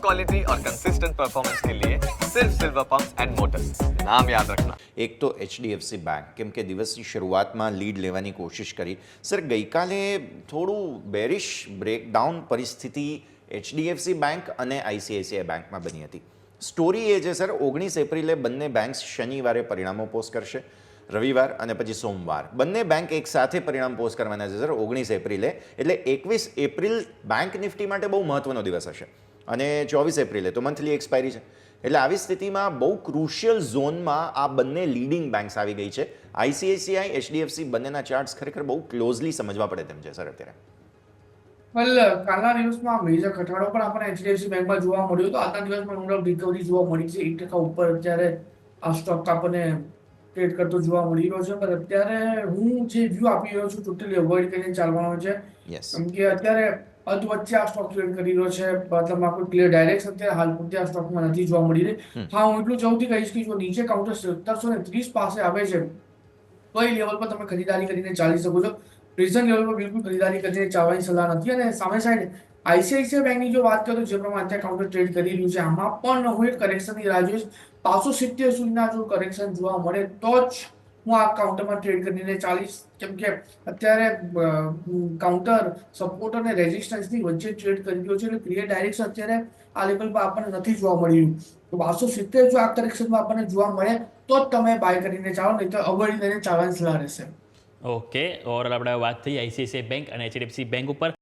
Quality और consistent performance के लिए सिर्फ सिल्वर पंप्स एंड मोटर्स, नाम याद रखना। એક તો HDFC બેંક કેમ કે દિવસની શરૂઆતમાં લીડ લેવાની કોશિશ કરી. સર, ગઈકાલે થોડું બેરિશ બ્રેકડાઉન પરિસ્થિતિ HDFC બેંક અને ICICI બેંકમાં બની હતી. સ્ટોરી એ છે સર, 19 એપ્રિલે બંને બેંક્સ શનિવારે પરિણામો પોસ્ટ કરશે, રવિવાર અને પછી સોમવાર બંને બેંક એક સાથે પરિણામ પોસ્ટ કરવાના છે સર 19 એપ્રિલે. એટલે 21 એપ્રિલ બેંક નિફ્ટી માટે બહુ મહત્વનો દિવસ હશે અને 24 એપ્રિલે તો મંથલી એક્સપાયરી છે. એટલે આવી સ્થિતિમાં બહુ ક્રુશિયલ ઝોનમાં આ બંને લીડિંગ બેંક્સ આવી ગઈ છે. ICICI, HDFC બંનેના ચાર્ટ્સ ખરેખર બહુ ક્લોઝલી સમજવા પડે તેમ છે સર અત્યારે. વેલ, કાલના દિવસમાં મેજર ઘટાડો પણ આપણને HDFC બેંકમાં જોવા મળ્યો હતો. આજના દિવસમાં નોર્મલ રિકવરી જોવા મળી છે. 1% ઉપર અત્યારે આ સ્ટોક આપણને ટ્રેડ કરતો જોવા મળી રહ્યો છે. પણ અત્યારે હું જે વ્યૂ આપી રહ્યો છું ટોટલી અવોઇડ કરીને ચાલવાનો છે. યસ, કેમ કે અત્યારે અધ વચ્ચે આ સ્ટોક ટ્રેડ કરી રહ્યો છે. મતલબ કોઈ ક્લિયર ડાયરેક્શન અત્યારે હાલ પૂરતી આ સ્ટોકમાં નથી જોવા મળી રહી. હા, હું એટલું જલ્દી કહીશ કે જો નીચે કાઉન્ટર 1730 પાસે આવે છે તો એ લેવલ પર તમે ખરીદારી કરીને ચાલી શકો છો. પ્રેઝન્ટ લેવલ પર બિલકુલ ખરીદારી કરીને ચાલવાની સલાહ નથી. અને સામે સાઈડ ICICI બેંકની જો વાત કરું તો જે પ્રમાણે અત્યારે કાઉન્ટર ટ્રેડ કરી રહ્યું છે આમાં પણ હું એક કરેક્શનની રાહ જોઈશ. 570 સુધીના જો કરેક્શન જોવા મળે તો જ હું આ કાઉન્ટરમાં ટ્રેડ કરીને ચાલીશ. કેમ કે અત્યારે કાઉન્ટર સપોર્ટ અને રેઝિસ્ટન્સની વચ્ચે ટ્રેડ કરી રહ્યો છે. એટલે ક્લિયર ડાયરેક્શન અત્યારે આ લેવલ પર આપણને નથી જોવા મળી રહ્યું. તો 270 જો આ કરેક્શનમાં આપણને જોવા મળે તો જ તમે બાય કરીને ચાલો, નહીં તો અવોઇડ કરીને ચાલવાની સલાહ રહેશે. ઓકે, ઓવરઓલ આપણે વાત થઈ ICICI બેંક અને HDFC બેંક ઉપર.